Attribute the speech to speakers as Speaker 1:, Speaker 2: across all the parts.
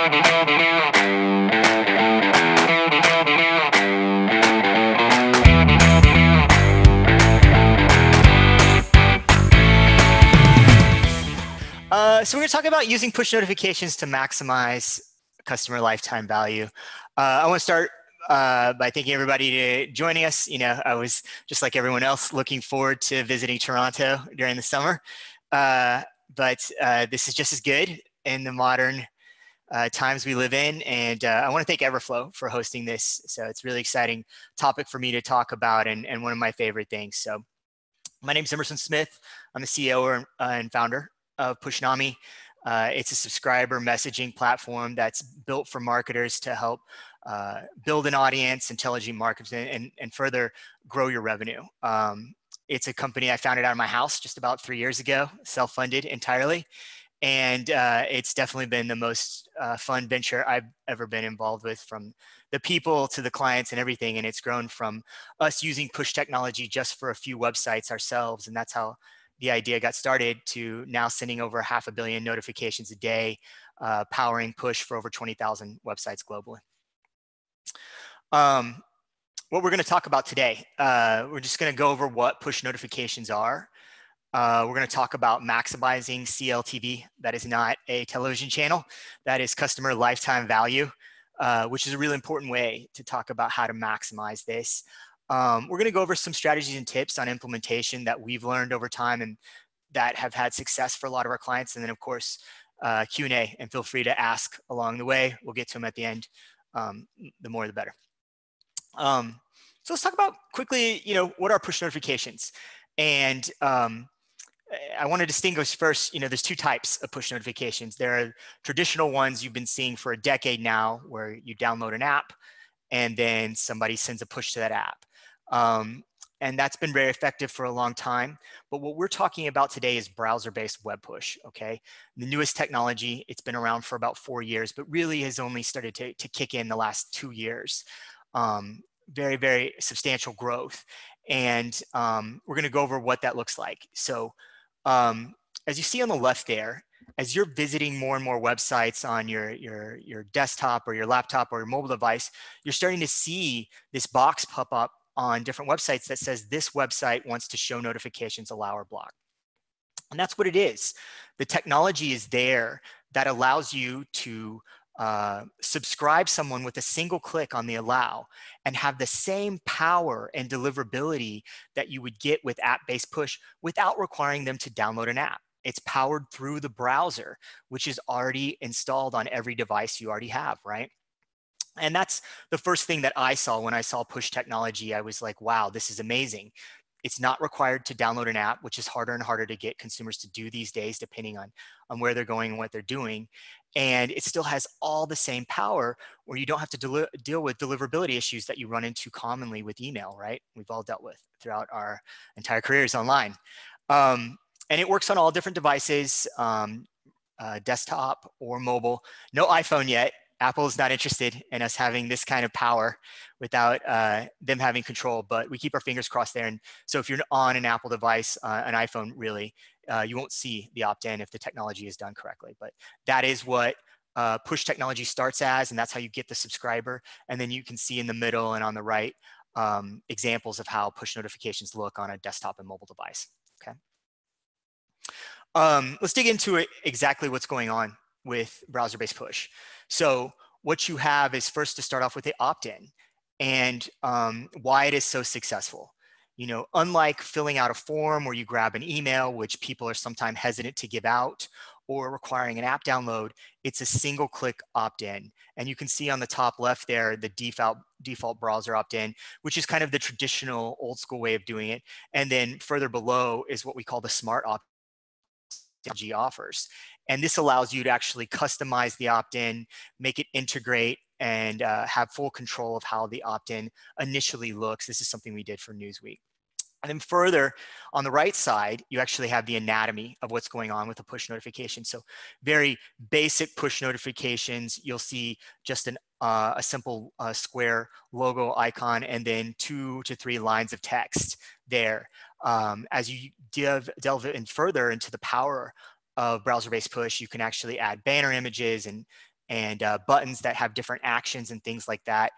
Speaker 1: So we're going to talk about using push notifications to maximize customer lifetime value. I want to start by thanking everybody to joining us. You know, I was just like everyone else looking forward to visiting Toronto during the summer, but this is just as good in the modern times we live in. And I want to thank Everflow for hosting this. So it's a really exciting topic for me to talk about and one of my favorite things. So my name is Emerson Smith. I'm the CEO and founder of Pushnami. It's a subscriber messaging platform that's built for marketers to help build an audience, intelligent marketing, and further grow your revenue. It's a company I founded out of my house just about 3 years ago, self-funded entirely. And it's definitely been the most fun venture I've ever been involved with, from the people to the clients and everything. And it's grown from us using push technology just for a few websites ourselves. And that's how the idea got started, to now sending over 500 million notifications a day, powering push for over 20,000 websites globally. What we're going to talk about today, we're just going to go over what push notifications are. We're going to talk about maximizing CLTV. That is not a television channel. That is customer lifetime value, which is a really important way to talk about how to maximize this. We're going to go over some strategies and tips on implementation that we've learned over time and that have had success for a lot of our clients. And then, of course, Q&A, and feel free to ask along the way. We'll get to them at the end. The more, the better. So let's talk about quickly, what are push notifications? And I want to distinguish first, there's two types of push notifications. There are traditional ones you've been seeing for a decade now, where you download an app and then somebody sends a push to that app. And that's been very effective for a long time. But what we're talking about today is browser-based web push, okay? The newest technology, it's been around for about 4 years, but really has only started to kick in the last 2 years. Very, very substantial growth. And we're going to go over what that looks like. So as you see on the left there, as you're visiting more and more websites on your desktop or your laptop or your mobile device, you're starting to see this box pop up on different websites that says this website wants to show notifications, allow or block. And that's what it is. The technology is there that allows you to subscribe someone with a single click on the allow and have the same power and deliverability that you would get with app-based push without requiring them to download an app. It's powered through the browser, which is already installed on every device you already have, right? And that's the first thing that I saw when I saw push technology. I was like, wow, this is amazing. It's not required to download an app, which is harder and harder to get consumers to do these days, depending on where they're going and what they're doing. And it still has all the same power, where you don't have to deal with deliverability issues that you run into commonly with email, right? We've all dealt with throughout our entire careers online. And it works on all different devices, desktop or mobile. No iPhone yet. Apple is not interested in us having this kind of power without them having control, but we keep our fingers crossed there. And so if you're on an Apple device, an iPhone really, you won't see the opt-in if the technology is done correctly. But that is what push technology starts as, and that's how you get the subscriber. And then you can see in the middle and on the right examples of how push notifications look on a desktop and mobile device, okay? Let's dig into it, exactly what's going on with browser-based push. So what you have is, first, to start off with the opt-in and why it is so successful. Unlike filling out a form where you grab an email, which people are sometimes hesitant to give out, or requiring an app download, it's a single click opt-in. And you can see on the top left there, the default browser opt-in, which is kind of the traditional old school way of doing it. And then further below is what we call the smart opt-in technology offers. And this allows you to actually customize the opt-in, make it integrate, and have full control of how the opt-in initially looks. This is something we did for Newsweek. And then further, on the right side, you actually have the anatomy of what's going on with a push notification. So very basic push notifications. You'll see just a simple square logo icon and then 2 to 3 lines of text there. As you delve in further into the power of browser-based push, you can actually add banner images and and buttons that have different actions and things like that.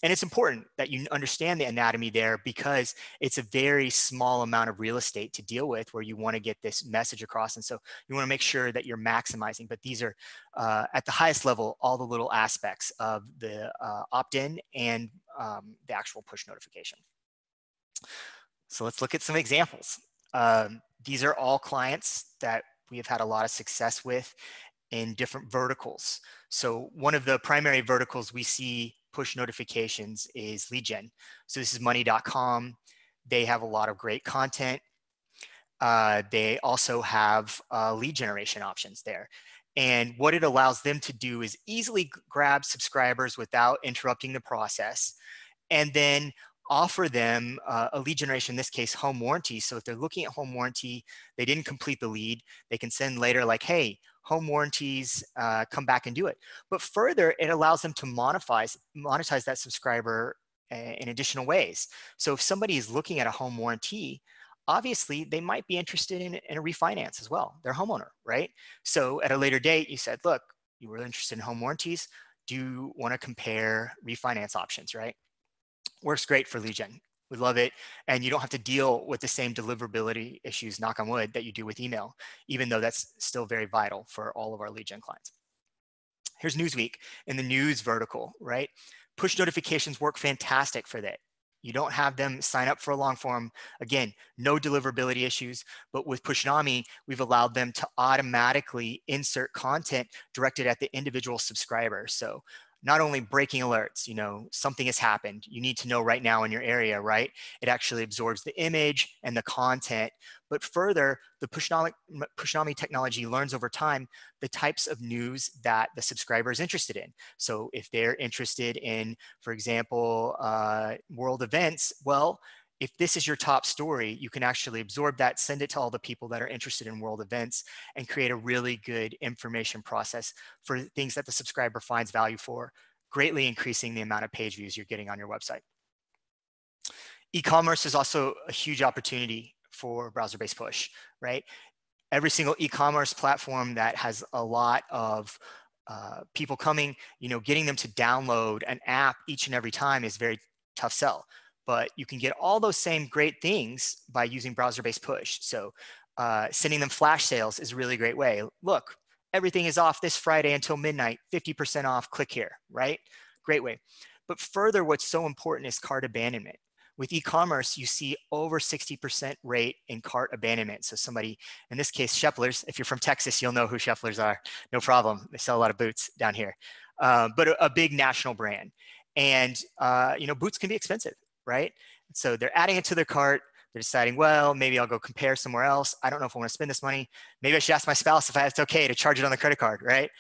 Speaker 1: And it's important that you understand the anatomy there, because it's a very small amount of real estate to deal with where you want to get this message across. And so you want to make sure that you're maximizing, but these are at the highest level, all the little aspects of the opt-in and the actual push notification. So let's look at some examples. These are all clients that we have had a lot of success with in different verticals. So one of the primary verticals we see push notifications is lead gen. So this is money.com. They have a lot of great content. They also have lead generation options there. And what it allows them to do is easily grab subscribers without interrupting the process, and then offer them a lead generation, in this case, home warranty. So if they're looking at home warranty, they didn't complete the lead, they can send later like, hey, home warranties, come back and do it. But further, it allows them to monetize that subscriber in additional ways. So if somebody is looking at a home warranty, obviously they might be interested in a refinance as well. They're a homeowner, right? So at a later date, you said, look, you were interested in home warranties. Do you want to compare refinance options, right? Works great for lead gen. We love it. And you don't have to deal with the same deliverability issues, knock on wood, that you do with email, even though that's still very vital for all of our lead gen clients. Here's Newsweek in the news vertical, right? Push notifications work fantastic for that. You don't have them sign up for a long form. Again, no deliverability issues, but with Pushnami, we've allowed them to automatically insert content directed at the individual subscriber. So not only breaking alerts, you know, something has happened, you need to know right now in your area, right? It actually absorbs the image and the content, but further, the Pushnami technology learns over time the types of news that the subscriber is interested in. So if they're interested in, for example, world events, well, if this is your top story, you can actually absorb that, send it to all the people that are interested in world events, and create a really good information process for things that the subscriber finds value for, greatly increasing the amount of page views you're getting on your website. E-commerce is also a huge opportunity for browser-based push, right? Every single e-commerce platform that has a lot of people coming, you know, getting them to download an app each and every time is very tough sell. But you can get all those same great things by using browser-based push. So sending them flash sales is a really great way. Look, everything is off this Friday until midnight, 50% off, click here, right? Great way. But further, what's so important is cart abandonment. With e-commerce, you see over 60% rate in cart abandonment. So somebody, in this case, Sheplers, if you're from Texas, you'll know who Sheplers are, no problem. They sell a lot of boots down here, but a big national brand. And you know, boots can be expensive, right? So they're adding it to their cart. They're deciding, well, maybe I'll go compare somewhere else. I don't know if I want to spend this money. Maybe I should ask my spouse if it's okay to charge it on the credit card, right?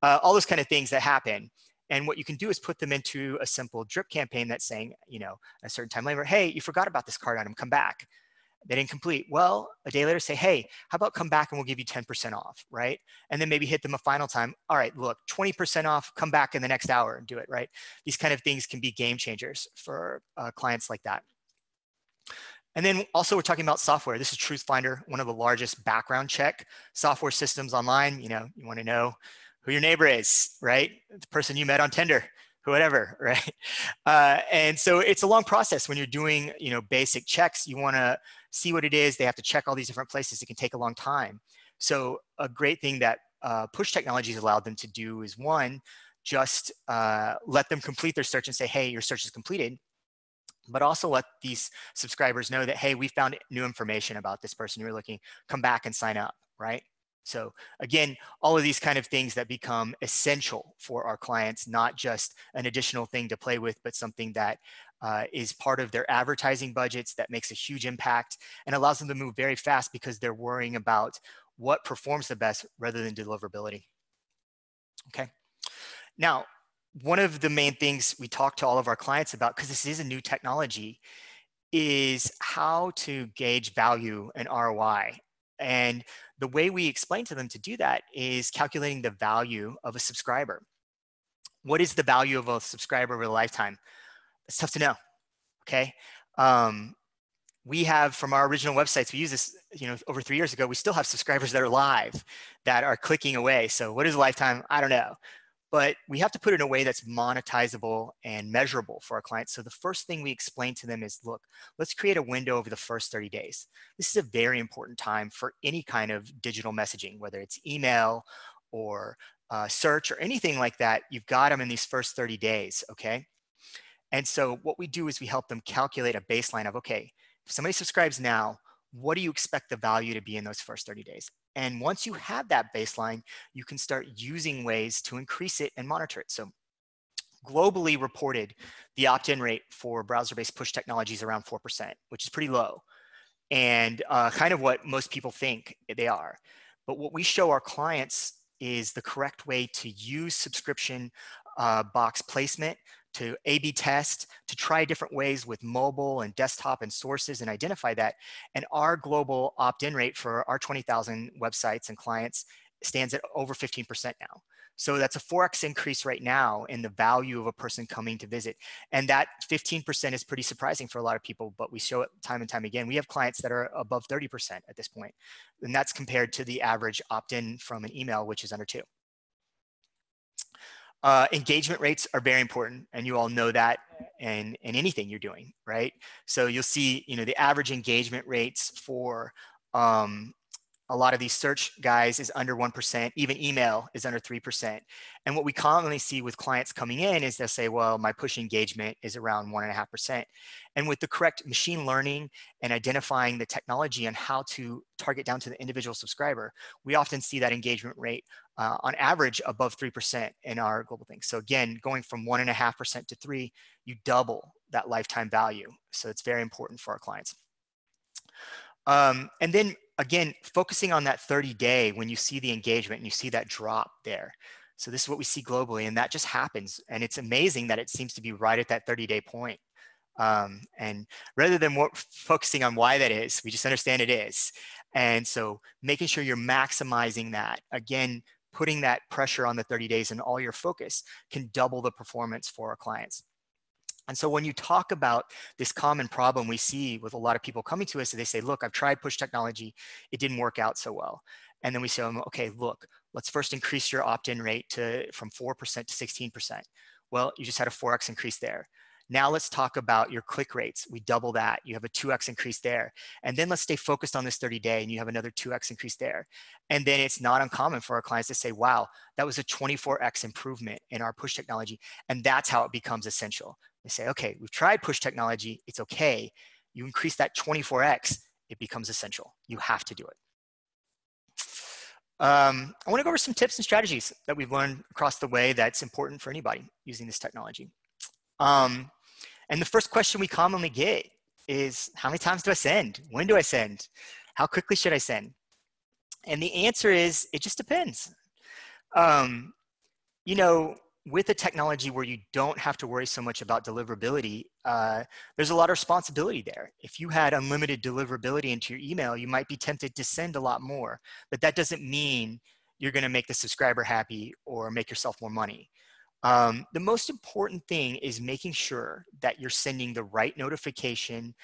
Speaker 1: All those kind of things that happen. And what you can do is put them into a simple drip campaign that's saying, you know, a certain time later, hey, you forgot about this card item, come back. They didn't complete. Well, a day later say, hey, how about come back and we'll give you 10% off, right? And then maybe hit them a final time. All right, look, 20% off, come back in the next hour and do it, right? These kind of things can be game changers for clients like that. And then also we're talking about software. This is TruthFinder, one of the largest background check software systems online. You know, you want to know who your neighbor is, right? The person you met on Tinder, whatever, right? And so it's a long process when you're doing, you know, basic checks. You want to see what it is. They have to check all these different places. It can take a long time. So a great thing that push technologies allowed them to do is, one, just let them complete their search and say, hey, your search is completed. But also let these subscribers know that, hey, we found new information about this person you were looking, come back and sign up, right? So again, all of these kind of things that become essential for our clients, not just an additional thing to play with, but something that is part of their advertising budgets that makes a huge impact and allows them to move very fast because they're worrying about what performs the best rather than deliverability. Okay. Now, one of the main things we talk to all of our clients about, because this is a new technology, is how to gauge value and ROI. And the way we explain to them to do that is calculating the value of a subscriber. What is the value of a subscriber over a lifetime? It's tough to know, okay? We have, from our original websites, we use this, you know, over 3 years ago, we still have subscribers that are live, that are clicking away. So what is a lifetime? I don't know. but we have to put it in a way that's monetizable and measurable for our clients. So the first thing we explain to them is, look, let's create a window over the first 30 days. This is a very important time for any kind of digital messaging, whether it's email or search or anything like that. You've got them in these first 30 days, okay? And so what we do is we help them calculate a baseline of, okay, if somebody subscribes now, what do you expect the value to be in those first 30 days? And once you have that baseline, you can start using ways to increase it and monitor it. So globally reported, the opt-in rate for browser-based push technology is around 4%, which is pretty low, and kind of what most people think they are. But what we show our clients is the correct way to use subscription box placement, to A/B test, to try different ways with mobile and desktop and sources and identify that. And our global opt-in rate for our 20,000 websites and clients stands at over 15% now. So that's a 4x increase right now in the value of a person coming to visit. And that 15% is pretty surprising for a lot of people, but we show it time and time again. We have clients that are above 30% at this point. And that's compared to the average opt-in from an email, which is under 2. Engagement rates are very important, and you all know that in anything you're doing, right? So you'll see, the average engagement rates for a lot of these search guys is under 1%, even email is under 3%. And what we commonly see with clients coming in is they'll say, well, my push engagement is around 1.5%. And with the correct machine learning and identifying the technology and how to target down to the individual subscriber, we often see that engagement rate on average above 3% in our global thing. So again, going from 1.5% to 3%, you double that lifetime value. So it's very important for our clients. And then again, focusing on that 30-day when you see the engagement and you see that drop there. So this is what we see globally, and that just happens. And it's amazing that it seems to be right at that 30-day point. And rather than focusing on why that is, we just understand it is. And so making sure you're maximizing that, again, putting that pressure on the 30 days and all your focus can double the performance for our clients. And so when you talk about this common problem we see with a lot of people coming to us, they say, look, I've tried push technology. It didn't work out so well. And then we say, okay, look, let's first increase your opt-in rate from 4% to 16%. Well, you just had a 4x increase there. Now let's talk about your click rates. We double that. You have a 2x increase there. And then let's stay focused on this 30-day and you have another 2x increase there. And then it's not uncommon for our clients to say, wow, that was a 24x improvement in our push technology. And that's how it becomes essential. They say, okay, we've tried push technology. It's okay. You increase that 24x, it becomes essential. You have to do it. I want to go over some tips and strategies that we've learned across the way that's important for anybody using this technology. And the first question we commonly get is, how many times do I send? When do I send? How quickly should I send? And the answer is, it just depends. With a technology where you don't have to worry so much about deliverability, there's a lot of responsibility there. If you had unlimited deliverability into your email, you might be tempted to send a lot more, but that doesn't mean you're going to make the subscriber happy or make yourself more money. The most important thing is making sure that you're sending the right notification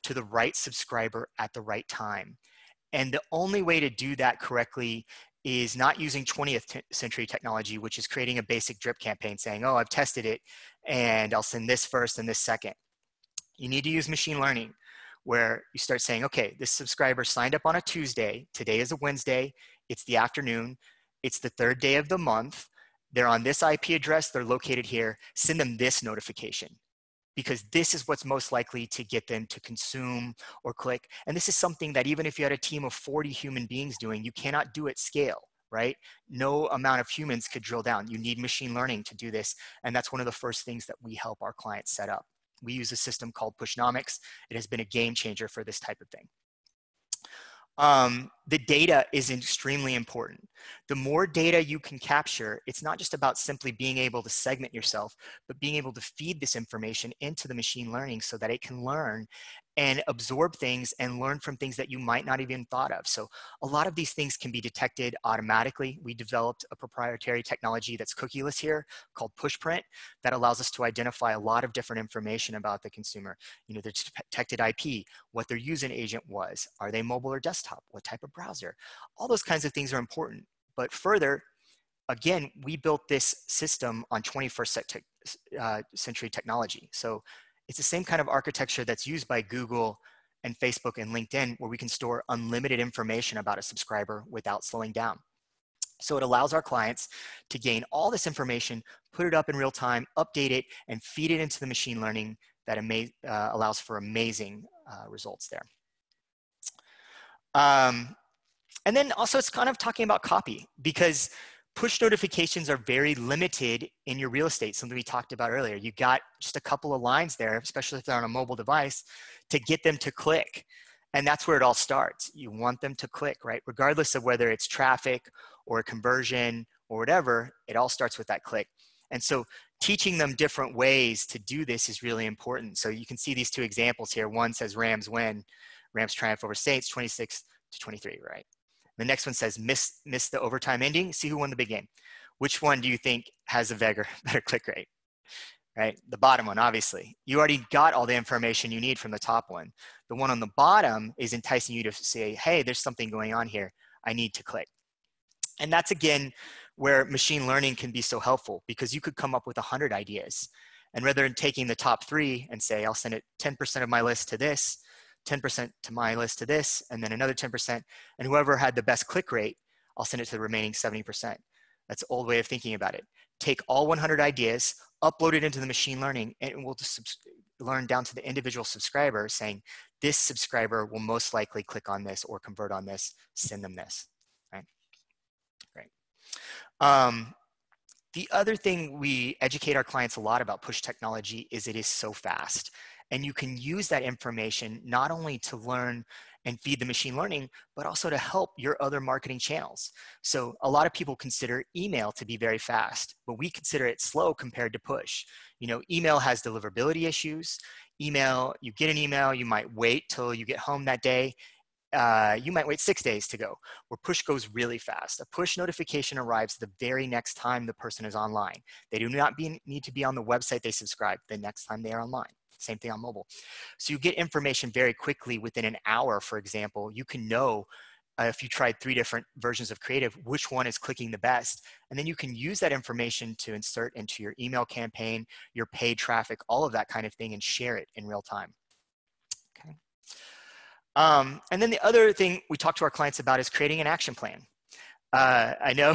Speaker 1: to the right subscriber at the right time. And the only way to do that correctly is not using 20th century technology, which is creating a basic drip campaign saying, oh, I've tested it and I'll send this first and this second. You need to use machine learning where you start saying, okay, this subscriber signed up on a Tuesday. Today is a Wednesday. It's the afternoon. It's the 3rd day of the month. They're on this IP address. They're located here. Send them this notification, because this is what's most likely to get them to consume or click. And this is something that even if you had a team of 40 human beings doing, you cannot do at scale, right? No amount of humans could drill down. You need machine learning to do this. And that's one of the first things that we help our clients set up. We use a system called Pushnami. It has been a game changer for this type of thing. The data is extremely important. The more data you can capture, it's not just about simply being able to segment yourself, but being able to feed this information into the machine learning so that it can learn and absorb things and learn from things that you might not even thought of. So a lot of these things can be detected automatically. We developed a proprietary technology that's cookieless here called Pushprint that allows us to identify a lot of different information about the consumer. The detected IP, what their using agent was, are they mobile or desktop, what type of browser, all those kinds of things are important. But further, again, we built this system on 21st century technology. So it's the same kind of architecture that's used by Google and Facebook and LinkedIn, where we can store unlimited information about a subscriber without slowing down. So it allows our clients to gain all this information, put it up in real time, update it, and feed it into the machine learning that allows for amazing results there. And then also it's kind of talking about copy, because push notifications are very limited in your real estate, something we talked about earlier. You got just a couple of lines there, especially if they're on a mobile device, to get them to click. And that's where it all starts. You want them to click, right? Regardless of whether it's traffic or a conversion or whatever, it all starts with that click. And so teaching them different ways to do this is really important. So you can see these two examples here. One says Rams win, Rams triumph over Saints, 26-23, right? The next one says miss the overtime ending, see who won the big game. Which one do you think has a better click rate? Right? The bottom one, obviously. You already got all the information you need from the top one. The one on the bottom is enticing you to say, hey, there's something going on here. I need to click. And that's, again, where machine learning can be so helpful, because you could come up with 100 ideas. And rather than taking the top 3 and say, I'll send it 10% of my list to this, 10% to my list to this, and then another 10%, and whoever had the best click rate, I'll send it to the remaining 70%. That's an old way of thinking about it. Take all 100 ideas, upload it into the machine learning, and we'll just learn down to the individual subscriber, saying this subscriber will most likely click on this or convert on this, send them this, right? Great. The other thing we educate our clients a lot about push technology is it is so fast. And you can use that information not only to learn and feed the machine learning, but also to help your other marketing channels. So a lot of people consider email to be very fast, but we consider it slow compared to push. You know, email has deliverability issues. Email, you get an email, you might wait till you get home that day. You might wait 6 days to go, where push goes really fast. A push notification arrives the very next time the person is online. They do not need to be on the website they subscribe the next time they are online. Same thing on mobile. So you get information very quickly within an hour, for example. You can know if you tried 3 different versions of creative, which one is clicking the best. And then you can use that information to insert into your email campaign, your paid traffic, all of that kind of thing, and share it in real time. Okay. And then the other thing we talk to our clients about is creating an action plan. I know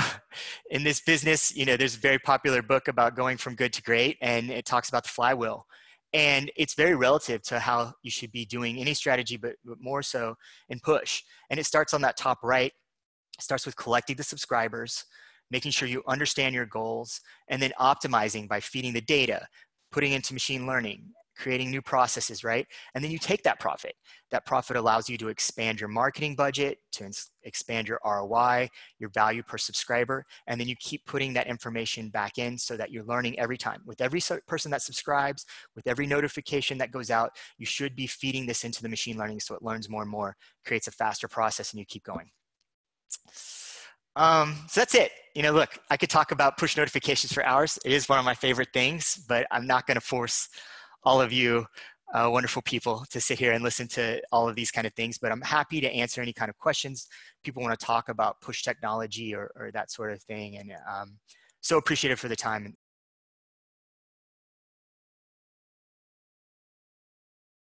Speaker 1: in this business, you know, there's a very popular book about going from good to great, and it talks about the flywheel. And it's very relative to how you should be doing any strategy, but more so in push. And it starts on that top right. It starts with collecting the subscribers, making sure you understand your goals, and then optimizing by feeding the data, putting into machine learning, creating new processes, right? And then you take that profit. That profit allows you to expand your marketing budget, to expand your ROI, your value per subscriber, and then you keep putting that information back in so that you're learning every time. With every person that subscribes, with every notification that goes out, you should be feeding this into the machine learning so it learns more and more, creates a faster process, and you keep going. So that's it. You know, look, I could talk about push notifications for hours. It is one of my favorite things, but I'm not going to force all of you wonderful people to sit here and listen to all of these kind of things, but I'm happy to answer any kind of questions people want to talk about push technology or that sort of thing. And so appreciative for the time